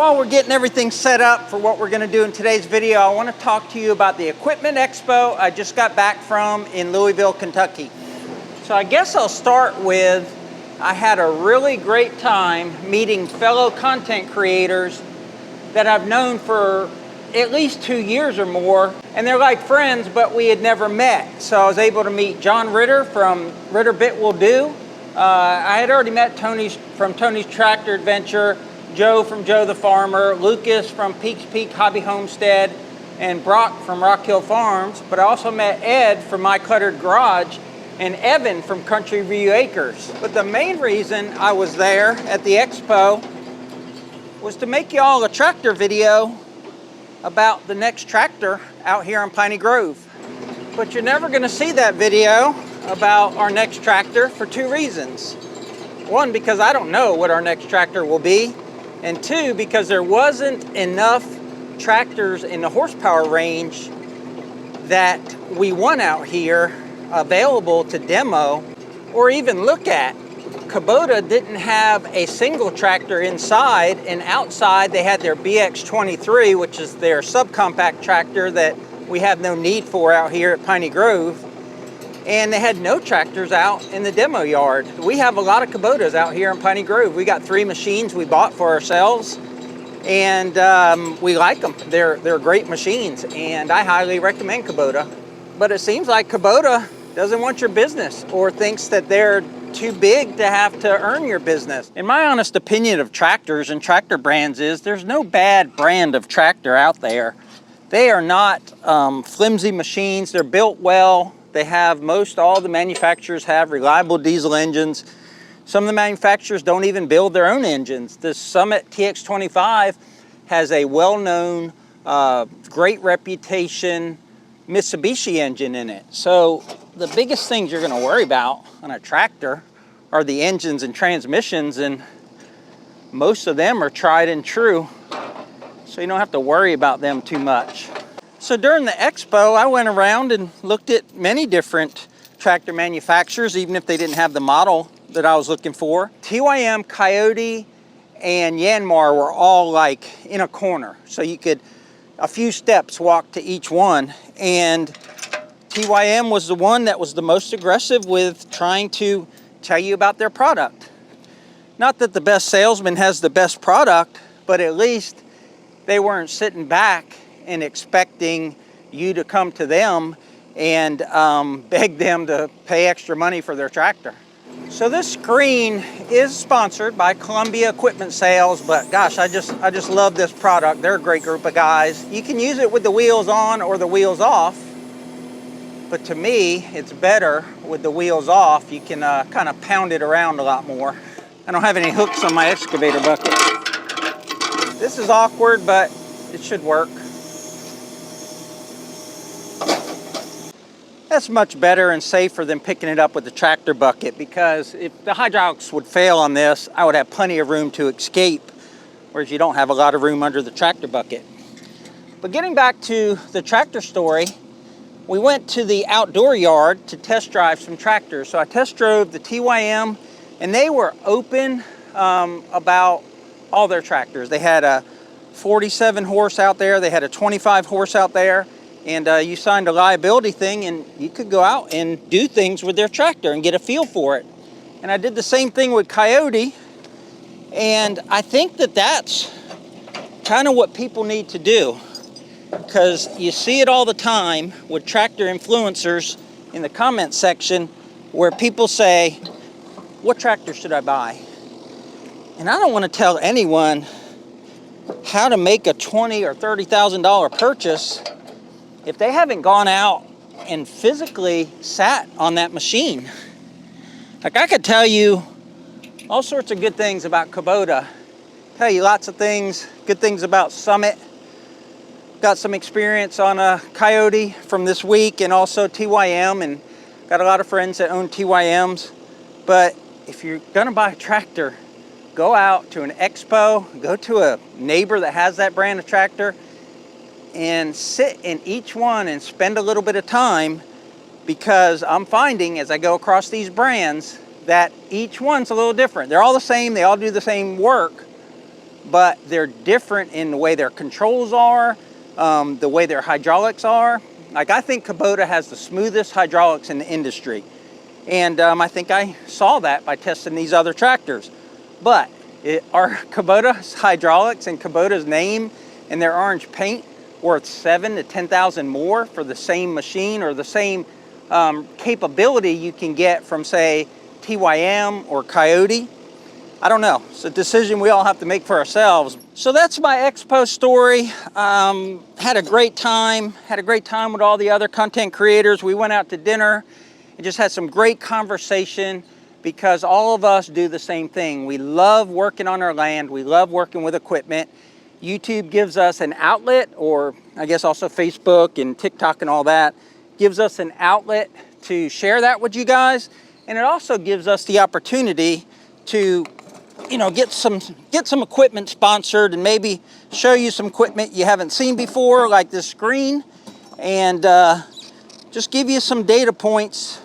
While we're getting everything set up for what we're going to do in today's video, I want to talk to you about the Equipment Expo I just got back from in Louisville, Kentucky. So I guess I'll start with, I had a really great time meeting fellow content creators that I've known for at least 2 years or more, and they're like friends, but we had never met. So I was able to meet John Ritter from Ritter Bit Will Do. I had already met Tony's Tractor Adventure, Joe from Joe the Farmer, Lucas from Peaks Peak Hobby Homestead, and Brock from Rock Hill Farms. But I also met Ed from My Cluttered Garage and Evan from Country View Acres. But the main reason I was there at the expo was to make y'all a tractor video about the next tractor out here in Piney Grove. But you're never gonna see that video about our next tractor for 2 reasons. 1, because I don't know what our next tractor will be. And 2, because there wasn't enough tractors in the horsepower range that we want out here available to demo or even look at. Kubota didn't have a single tractor inside, and outside they had their BX23, which is their subcompact tractor that we have no need for out here at Piney Grove. And they had no tractors out in the demo yard. We have a lot of Kubotas out here in Piney Grove. We got 3 machines we bought for ourselves, and we like them. They're great machines, and I highly recommend Kubota. But it seems like Kubota doesn't want your business or thinks that they're too big to have to earn your business. In my honest opinion of tractors and tractor brands is there's no bad brand of tractor out there. They are not flimsy machines. They're built well. They have all the manufacturers have reliable diesel engines. Some of the manufacturers don't even build their own engines. The Summit TX25 has a well-known, great reputation Mitsubishi engine in it. So the biggest things you're gonna worry about on a tractor are the engines and transmissions, and most of them are tried and true. So you don't have to worry about them too much. So during the expo, I went around and looked at many different tractor manufacturers, even if they didn't have the model that I was looking for. TYM, Coyote, and Yanmar were all like in a corner. So you could, a few steps, walk to each one. And TYM was the one that was the most aggressive with trying to tell you about their product. Not that the best salesman has the best product, but at least they weren't sitting back and expecting you to come to them and beg them to pay extra money for their tractor. So this screen is sponsored by Columbia Equipment Sales, but gosh, I just love this product. They're a great group of guys. You can use it with the wheels on or the wheels off, but to me, it's better with the wheels off. You can kind of pound it around a lot more. I don't have any hooks on my excavator bucket. This is awkward, but it should work. That's much better and safer than picking it up with the tractor bucket, because if the hydraulics would fail on this, I would have plenty of room to escape, whereas you don't have a lot of room under the tractor bucket. But getting back to the tractor story, we went to the outdoor yard to test drive some tractors. So I test drove the TYM, and they were open about all their tractors. They had a 47 horse out there, they had a 25 horse out there, and you signed a liability thing and you could go out and do things with their tractor and get a feel for it. And I did the same thing with Coyote, and I think that that's kind of what people need to do, because you see it all the time with tractor influencers in the comment section where people say, what tractor should I buy? And I don't want to tell anyone how to make a $20,000 or $30,000 purchase if they haven't gone out and physically sat on that machine. Like, I could tell you all sorts of good things about Kubota, tell you lots of things, good things about Summit. Got some experience on a Coyote from this week, and also TYM, and got a lot of friends that own TYMs. But if you're gonna buy a tractor, go out to an expo, go to a neighbor that has that brand of tractor, and sit in each one and spend a little bit of time, because I'm finding as I go across these brands that each one's a little different. They're all the same, they all do the same work, but they're different in the way their controls are, the way their hydraulics are. Like, I think Kubota has the smoothest hydraulics in the industry. And I think I saw that by testing these other tractors. But are Kubota's hydraulics and Kubota's name and their orange paint worth 7,000 to 10,000 more for the same machine, or the same capability you can get from, say, TYM or Coyote? I don't know. It's a decision we all have to make for ourselves. So that's my expo story. Had a great time. Had a great time with all the other content creators. We went out to dinner and just had some great conversation, because all of us do the same thing. We love working on our land. We love working with equipment. YouTube gives us an outlet, or I guess also Facebook and TikTok and all that, gives us an outlet to share that with you guys. And it also gives us the opportunity to, you know, get some equipment sponsored, and maybe show you some equipment you haven't seen before, like this screen, and just give you some data points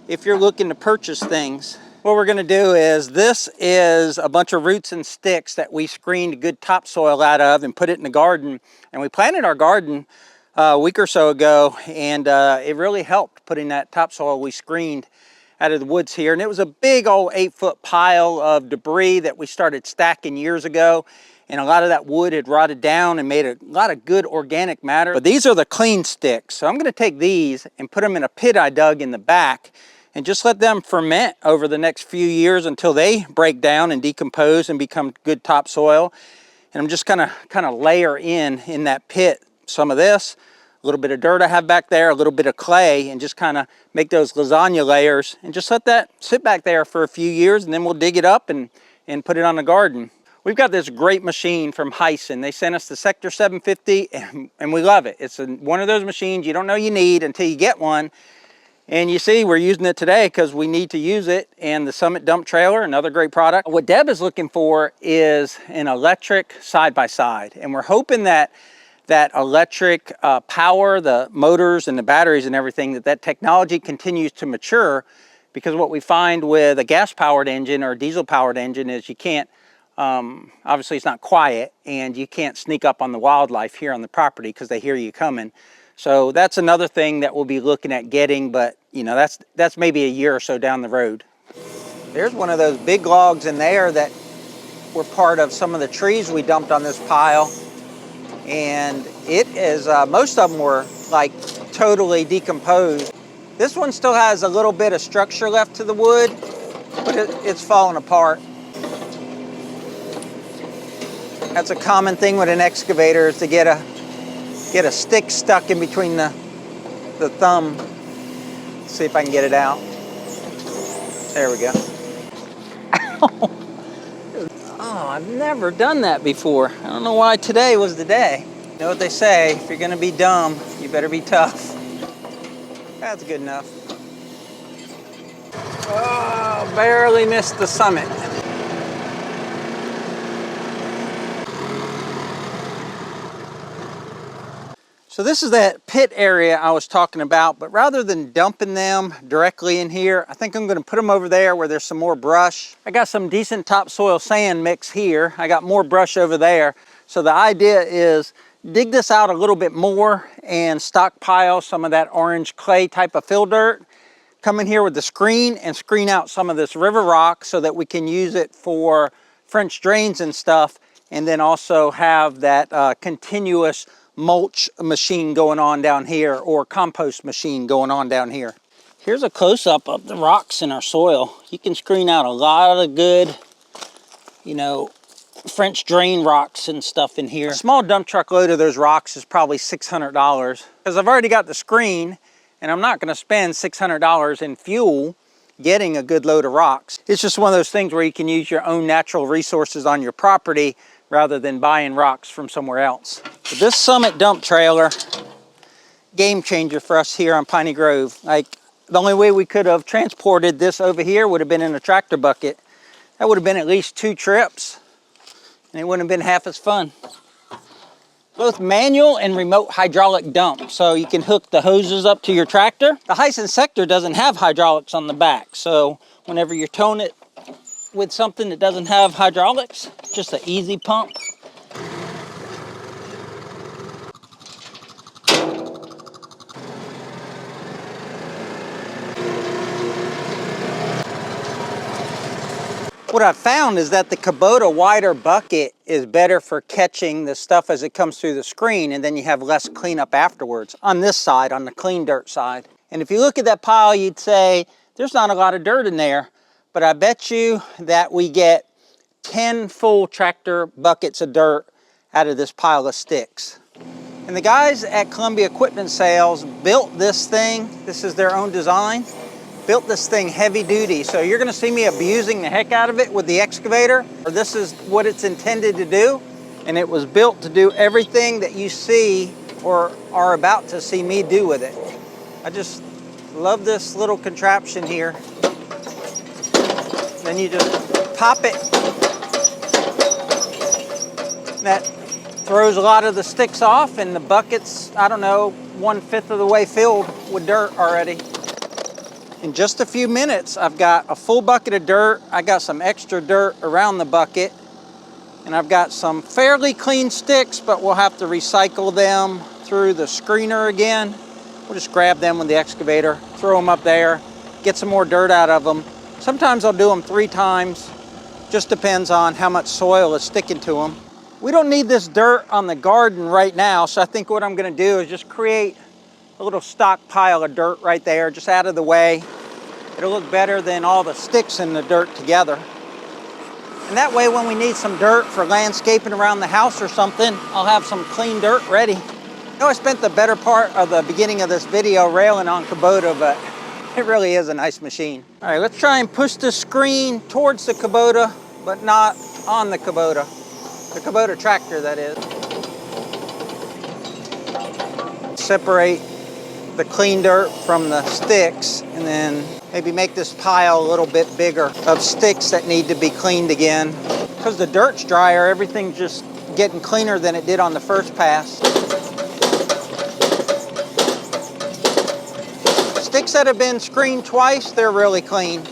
if you're looking to purchase things. What we're gonna do is, this is a bunch of roots and sticks that we screened good topsoil out of and put it in the garden. And we planted our garden a week or so ago, and it really helped putting that topsoil we screened out of the woods here. And it was a big old 8-foot pile of debris that we started stacking years ago. And a lot of that wood had rotted down and made a lot of good organic matter. But these are the clean sticks. So I'm gonna take these and put them in a pit I dug in the back, and just let them ferment over the next few years until they break down and decompose and become good topsoil. And I'm just gonna kind of layer in that pit some of this, a little bit of dirt I have back there, a little bit of clay, and just kind of make those lasagna layers, and just let that sit back there for a few years, and then we'll dig it up and put it on the garden. We've got this great machine from HISUN. They sent us the Sector 750, and we love it. It's one of those machines you don't know you need until you get one. And you see, we're using it today because we need to use it. And the Summit dump trailer, another great product. What Deb is looking for is an electric side-by-side. And we're hoping that electric power, the motors and the batteries and everything, that technology continues to mature. Because what we find with a gas-powered engine or a diesel-powered engine is you can't, obviously it's not quiet, and you can't sneak up on the wildlife here on the property because they hear you coming. So that's another thing that we'll be looking at getting, but you know, that's maybe a year or so down the road. There's one of those big logs in there that were part of some of the trees we dumped on this pile. And it is, most of them were like totally decomposed. This one still has a little bit of structure left to the wood, but it's falling apart. That's a common thing with an excavator, is to get a stick stuck in between the thumb. Let's see if I can get it out. There we go. Ow. Oh, I've never done that before. I don't know why today was the day. You know what they say, if you're gonna be dumb, you better be tough. That's good enough. Oh, barely missed the summit. So this is that pit area I was talking about, but rather than dumping them directly in here, I think I'm gonna put them over there where there's some more brush. I got some decent topsoil sand mix here. I got more brush over there. So the idea is dig this out a little bit more and stockpile some of that orange clay type of fill dirt. Come in here with the screen and screen out some of this river rock so that we can use it for French drains and stuff, and then also have that continuous mulch machine going on down here, or compost machine going on down here. Here's a close-up of the rocks in our soil. You can screen out a lot of good, you know, French drain rocks and stuff in here. A small dump truck load of those rocks is probably $600, because I've already got the screen, and I'm not going to spend $600 in fuel getting a good load of rocks. It's just one of those things where you can use your own natural resources on your property rather than buying rocks from somewhere else. But this Summit dump trailer, game changer for us here on Piney Grove. Like, the only way we could have transported this over here would have been in a tractor bucket. That would have been at least 2 trips, and it wouldn't have been half as fun. Both manual and remote hydraulic dump, so you can hook the hoses up to your tractor. The HISUN Sector doesn't have hydraulics on the back, so whenever you're towing it with something that doesn't have hydraulics, just an easy pump. What I've found is that the Kubota wider bucket is better for catching the stuff as it comes through the screen, and then you have less cleanup afterwards on this side, on the clean dirt side. And if you look at that pile, you'd say there's not a lot of dirt in there, but I bet you that we get 10 full tractor buckets of dirt out of this pile of sticks. And the guys at Columbia Equipment Sales built this thing. This is their own design. Built this thing heavy duty, so you're gonna see me abusing the heck out of it with the excavator. This is what it's intended to do, and it was built to do everything that you see or are about to see me do with it. I just love this little contraption here. Then you just pop it. That throws a lot of the sticks off, and the bucket's, I don't know, 1/5 of the way filled with dirt already. In just a few minutes, I've got a full bucket of dirt. I got some extra dirt around the bucket, and I've got some fairly clean sticks, but we'll have to recycle them through the screener again. We'll just grab them with the excavator, throw them up there, get some more dirt out of them. Sometimes I'll do them 3 times. Just depends on how much soil is sticking to them. We don't need this dirt on the garden right now, so I think what I'm gonna do is just create a little stock pile of dirt right there, just out of the way. It'll look better than all the sticks in the dirt together. And that way, when we need some dirt for landscaping around the house or something, I'll have some clean dirt ready. I know I spent the better part of the beginning of this video railing on Kubota, but it really is a nice machine. All right, let's try and push the screen towards the Kubota, but not on the Kubota. The Kubota tractor, that is. Separate the clean dirt from the sticks, and then maybe make this pile a little bit bigger of sticks that need to be cleaned again. Because the dirt's drier, everything's just getting cleaner than it did on the first pass. Sticks that have been screened twice, they're really clean.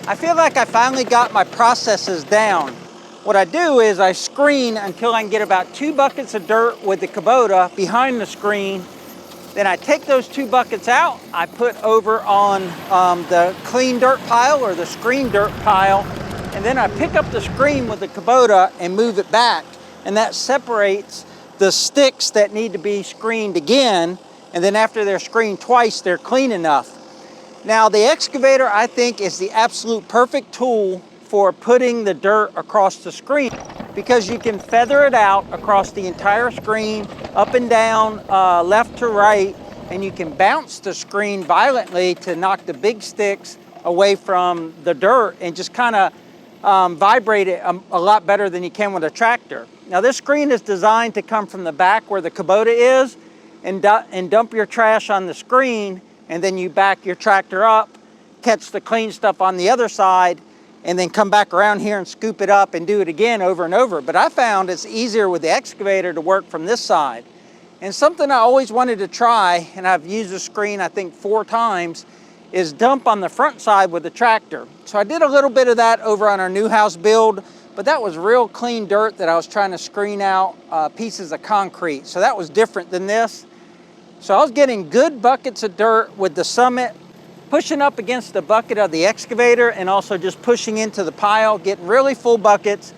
I feel like I finally got my processes down. What I do is I screen until I can get about 2 buckets of dirt with the Kubota behind the screen. Then I take those 2 buckets out, I put over on the clean dirt pile or the screen dirt pile, and then I pick up the screen with the Kubota and move it back. And that separates the sticks that need to be screened again, and then after they're screened twice, they're clean enough. Now, the excavator, I think, is the absolute perfect tool for putting the dirt across the screen, because you can feather it out across the entire screen, up and down, left to right, and you can bounce the screen violently to knock the big sticks away from the dirt and just kind of vibrate it a lot better than you can with a tractor. Now, this screen is designed to come from the back where the Kubota is and dump your trash on the screen, and then you back your tractor up, catch the clean stuff on the other side, and then come back around here and scoop it up and do it again over and over. But I found it's easier with the excavator to work from this side. And something I always wanted to try, and I've used the screen I think 4 times, is dump on the front side with the tractor. So I did a little bit of that over on our new house build, but that was real clean dirt that I was trying to screen out pieces of concrete. So that was different than this. So I was getting good buckets of dirt with the Summit, pushing up against the bucket of the excavator and also just pushing into the pile, getting really full buckets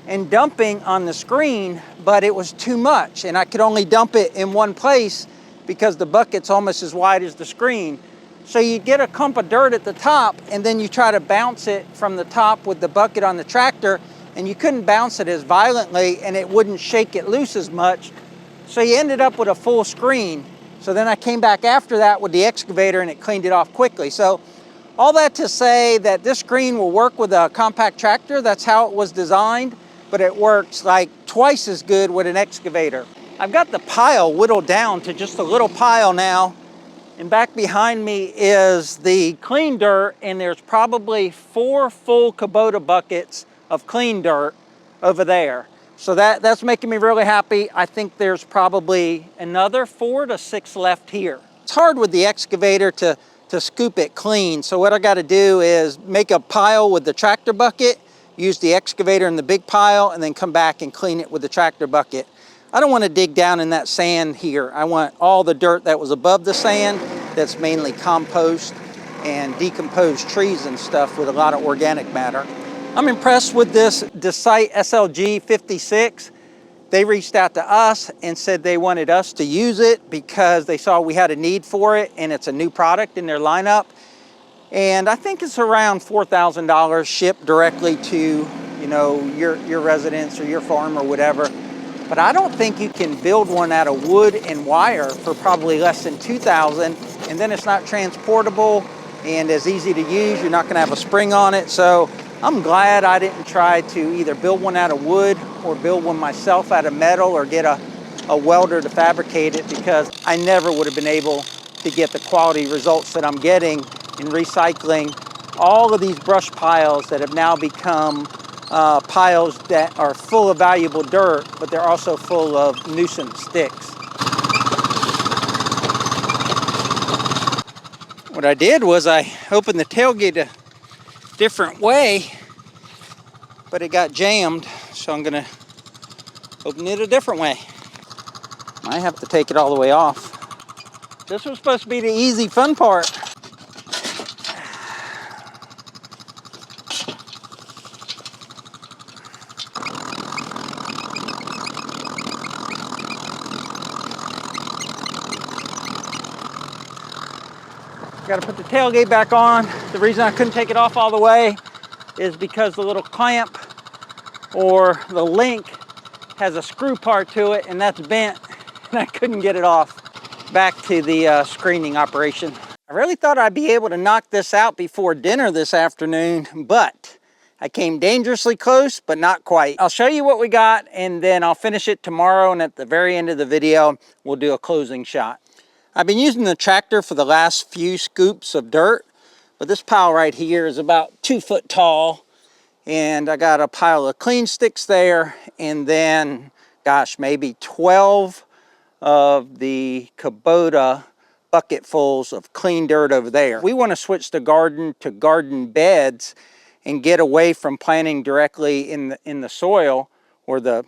and dumping on the screen, but it was too much and I could only dump it in one place because the bucket's almost as wide as the screen. So you get a clump of dirt at the top and then you try to bounce it from the top with the bucket on the tractor, and you couldn't bounce it as violently and it wouldn't shake it loose as much. So you ended up with a full screen. So then I came back after that with the excavator and it cleaned it off quickly. So all that to say that this screen will work with a compact tractor. That's how it was designed, but it works like twice as good with an excavator. I've got the pile whittled down to just a little pile now. And back behind me is the clean dirt, and there's probably 4 full Kubota buckets of clean dirt over there. So that's making me really happy. I think there's probably another 4 to 6 left here. It's hard with the excavator to scoop it clean. So what I got to do is make a pile with the tractor bucket, use the excavator in the big pile, and then come back and clean it with the tractor bucket. I don't want to dig down in that sand here. I want all the dirt that was above the sand, that's mainly compost and decomposed trees and stuff with a lot of organic matter. I'm impressed with this Decite SLG 56. They reached out to us and said they wanted us to use it because they saw we had a need for it and it's a new product in their lineup. And I think it's around $4,000 shipped directly to, you know, your residence or your farm or whatever. But I don't think you can build one out of wood and wire for probably less than $2,000, and then it's not transportable and as easy to use. You're not gonna have a spring on it. So I'm glad I didn't try to either build one out of wood or build one myself out of metal or get a welder to fabricate it, because I never would have been able to get the quality results that I'm getting in recycling all of these brush piles that have now become piles that are full of valuable dirt, but they're also full of nuisance sticks. What I did was I opened the tailgate a different way, but it got jammed, so I'm gonna open it a different way. I have to take it all the way off. This was supposed to be the easy, fun part. Got to put the tailgate back on. The reason I couldn't take it off all the way is because the little clamp or the link has a screw part to it, and that's bent, and I couldn't get it off. Back to the screening operation. I really thought I'd be able to knock this out before dinner this afternoon, but I came dangerously close, but not quite. I'll show you what we got, and then I'll finish it tomorrow, and at the very end of the video, we'll do a closing shot. I've been using the tractor for the last few scoops of dirt, but this pile right here is about 2 foot tall, and I got a pile of clean sticks there, and then, gosh, maybe 12 of the Kubota bucketfuls of clean dirt over there. We want to switch the garden to garden beds and get away from planting directly in the soil, or the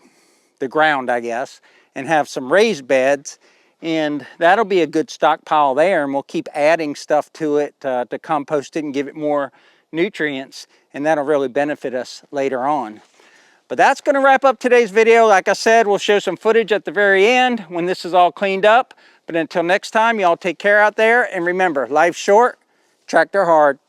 ground, I guess, and have some raised beds. And that'll be a good stockpile there, and we'll keep adding stuff to it to compost it and give it more nutrients, and that'll really benefit us later on. But that's going to wrap up today's video. Like I said, we'll show some footage at the very end when this is all cleaned up. But until next time, y'all take care out there, and remember, life's short, tractor hard.